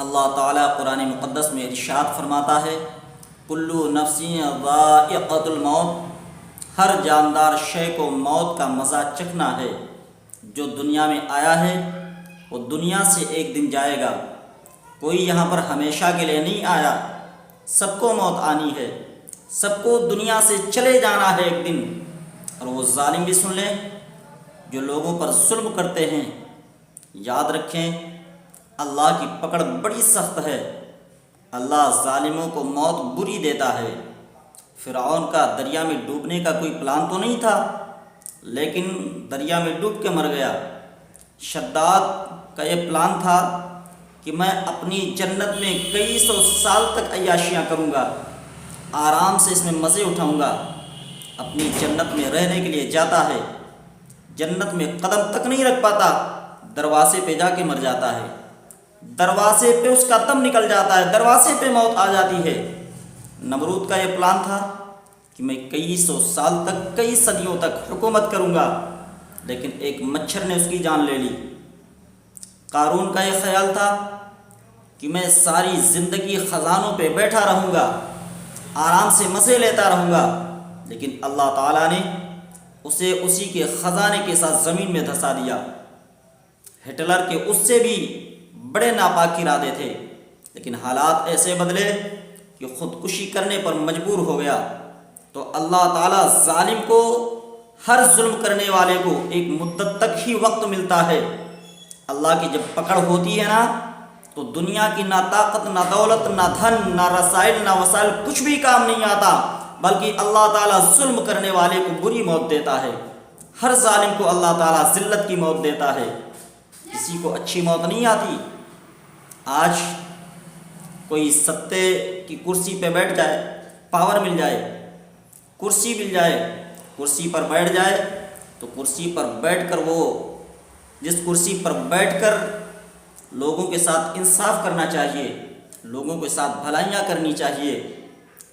اللہ تعالیٰ قرآن مقدس میں ارشاد فرماتا ہے، کلو نفسی ذائقۃ الموت، ہر جاندار شے کو موت کا مزہ چکھنا ہے۔ جو دنیا میں آیا ہے وہ دنیا سے ایک دن جائے گا، کوئی یہاں پر ہمیشہ کے لیے نہیں آیا۔ سب کو موت آنی ہے، سب کو دنیا سے چلے جانا ہے ایک دن۔ اور وہ ظالم بھی سن لیں جو لوگوں پر ظلم کرتے ہیں، یاد رکھیں اللہ کی پکڑ بڑی سخت ہے۔ اللہ ظالموں کو موت بری دیتا ہے۔ فرعون کا دریا میں ڈوبنے کا کوئی پلان تو نہیں تھا، لیکن دریا میں ڈوب کے مر گیا۔ شداد کا یہ پلان تھا کہ میں اپنی جنت میں کئی سو سال تک عیاشیاں کروں گا، آرام سے اس میں مزے اٹھاؤں گا۔ اپنی جنت میں رہنے کے لیے جاتا ہے، جنت میں قدم تک نہیں رکھ پاتا، دروازے پہ جا کے مر جاتا ہے، دروازے پہ اس کا دم نکل جاتا ہے، دروازے پہ موت آ جاتی ہے۔ نمرود کا یہ پلان تھا کہ میں کئی سو سال تک، کئی صدیوں تک حکومت کروں گا، لیکن ایک مچھر نے اس کی جان لے لی۔ قارون کا یہ خیال تھا کہ میں ساری زندگی خزانوں پہ بیٹھا رہوں گا، آرام سے مزے لیتا رہوں گا، لیکن اللہ تعالیٰ نے اسے اسی کے خزانے کے ساتھ زمین میں دھسا دیا۔ ہٹلر کے اس سے بھی بڑے ناپاک ارادے تھے، لیکن حالات ایسے بدلے کہ خودکشی کرنے پر مجبور ہو گیا۔ تو اللہ تعالیٰ ظالم کو، ہر ظلم کرنے والے کو ایک مدت تک ہی وقت ملتا ہے۔ اللہ کی جب پکڑ ہوتی ہے نا، تو دنیا کی نہ طاقت، نہ دولت، نہ دھن، نہ رسائل، نہ وسائل کچھ بھی کام نہیں آتا، بلکہ اللہ تعالیٰ ظلم کرنے والے کو بری موت دیتا ہے۔ ہر ظالم کو اللہ تعالیٰ ذلت کی موت دیتا ہے، کسی کو اچھی موت نہیں آتی۔ آج کوئی ستے کی کرسی پہ بیٹھ جائے، پاور مل جائے، کرسی مل جائے، کرسی پر بیٹھ جائے، تو کرسی پر بیٹھ کر وہ جس کرسی پر بیٹھ کر لوگوں کے ساتھ انصاف کرنا چاہیے، لوگوں کے ساتھ بھلائیاں کرنی چاہیے،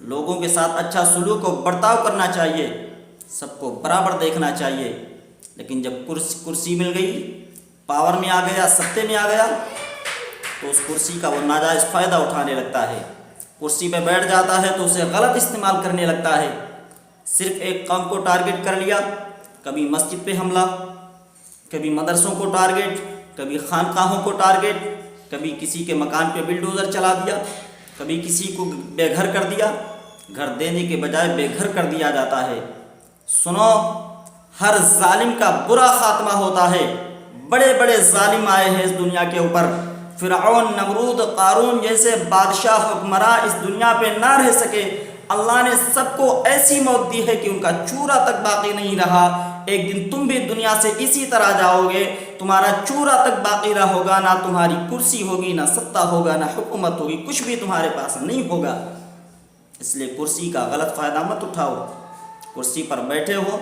لوگوں کے ساتھ اچھا سلوک و برتاؤ کرنا چاہیے، سب کو برابر دیکھنا چاہیے، لیکن جب کرسی مل گئی، پاور میں آ گیا، ستے میں آ گیا، تو اس کرسی کا وہ ناجائز فائدہ اٹھانے لگتا ہے۔ کرسی پہ بیٹھ جاتا ہے تو اسے غلط استعمال کرنے لگتا ہے۔ صرف ایک قوم کو ٹارگٹ کر لیا، کبھی مسجد پہ حملہ، کبھی مدرسوں کو ٹارگٹ، کبھی خانقاہوں کو ٹارگٹ، کبھی کسی کے مکان پہ بلڈوزر چلا دیا، کبھی کسی کو بے گھر کر دیا، گھر دینے کے بجائے بے گھر کر دیا جاتا ہے۔ سنو، ہر ظالم کا برا خاتمہ ہوتا ہے۔ بڑے بڑے ظالم آئے ہیں اس دنیا کے اوپر، فرعون، نمرود، قارون جیسے بادشاہ حکمراں اس دنیا پہ نہ رہ سکے۔ اللہ نے سب کو ایسی موت دی ہے کہ ان کا چورا تک باقی نہیں رہا۔ ایک دن تم بھی دنیا سے اسی طرح جاؤ گے، تمہارا چورا تک باقی نہ ہوگا، نہ تمہاری کرسی ہوگی، نہ ستا ہوگا، نہ حکومت ہوگی، کچھ بھی تمہارے پاس نہیں ہوگا۔ اس لیے کرسی کا غلط فائدہ مت اٹھاؤ۔ کرسی پر بیٹھے ہو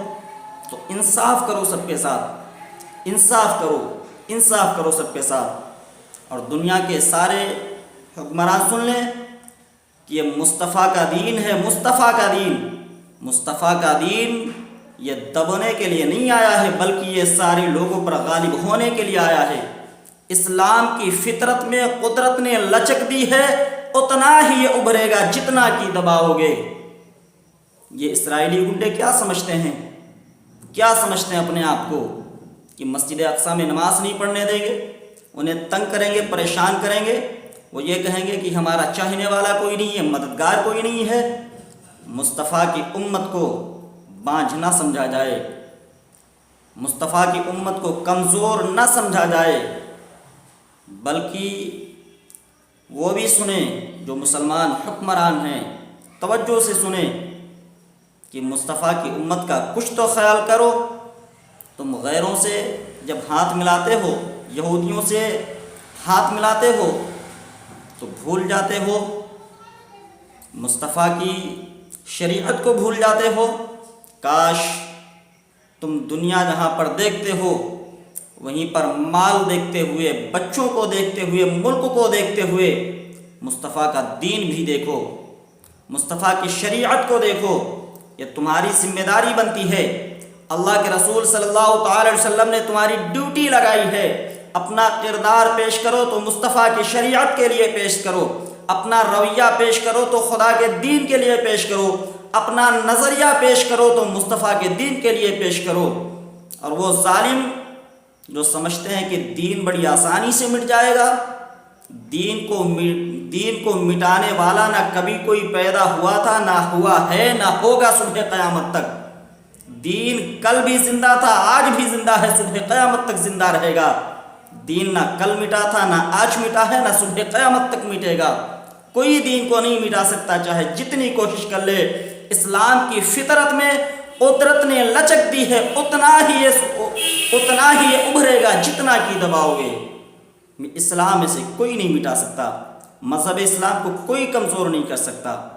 تو انصاف کرو سب کے ساتھ، انصاف کرو، انصاف کرو سب کے ساتھ۔ اور دنیا کے سارے حکمران سن لیں کہ یہ مصطفیٰ کا دین ہے، مصطفیٰ کا دین، مصطفیٰ کا دین یہ دبنے کے لیے نہیں آیا ہے، بلکہ یہ سارے لوگوں پر غالب ہونے کے لیے آیا ہے۔ اسلام کی فطرت میں قدرت نے لچک دی ہے، اتنا ہی یہ ابھرے گا جتنا کہ دباؤ گے۔ یہ اسرائیلی گنڈے کیا سمجھتے ہیں، کیا سمجھتے ہیں اپنے آپ کو کہ مسجد اقصی میں نماز نہیں پڑھنے دیں گے، انہیں تنگ کریں گے، پریشان کریں گے، وہ یہ کہیں گے کہ ہمارا چاہنے والا کوئی نہیں ہے، مددگار کوئی نہیں ہے۔ مصطفیٰ کی امت کو بانجھ نہ سمجھا جائے، مصطفیٰ کی امت کو کمزور نہ سمجھا جائے، بلکہ وہ بھی سنیں جو مسلمان حکمران ہیں، توجہ سے سنیں کہ مصطفیٰ کی امت کا کچھ تو خیال کرو۔ تم غیروں سے جب ہاتھ ملاتے ہو، یہودیوں سے ہاتھ ملاتے ہو، تو بھول جاتے ہو مصطفیٰ کی شریعت کو، بھول جاتے ہو۔ کاش تم دنیا جہاں پر دیکھتے ہو وہیں پر مال دیکھتے ہوئے، بچوں کو دیکھتے ہوئے، ملک کو دیکھتے ہوئے مصطفیٰ کا دین بھی دیکھو، مصطفیٰ کی شریعت کو دیکھو۔ یہ تمہاری ذمہ داری بنتی ہے، اللہ کے رسول صلی اللہ تعالی علیہ وسلم نے تمہاری ڈیوٹی لگائی ہے، اپنا کردار پیش کرو تو مصطفیٰ کی شریعت کے لیے پیش کرو، اپنا رویہ پیش کرو تو خدا کے دین کے لیے پیش کرو، اپنا نظریہ پیش کرو تو مصطفیٰ کے دین کے لیے پیش کرو۔ اور وہ ظالم جو سمجھتے ہیں کہ دین بڑی آسانی سے مٹ جائے گا، دین کو مٹانے والا نہ کبھی کوئی پیدا ہوا تھا، نہ ہوا ہے، نہ ہوگا صبح قیامت تک۔ دین کل بھی زندہ تھا، آج بھی زندہ ہے، صبح قیامت تک زندہ رہے گا۔ دین نہ کل مٹا تھا، نہ آج مٹا ہے، نہ صبح قیامت تک مٹے گا۔ کوئی دین کو نہیں مٹا سکتا، چاہے جتنی کوشش کر لے۔ اسلام کی فطرت میں قدرت نے لچک دی ہے، اتنا ہی یہ ابھرے گا جتنا کی دباؤ گے۔ اسلام اسے کوئی نہیں مٹا سکتا، مذہب اسلام کو کوئی کمزور نہیں کر سکتا۔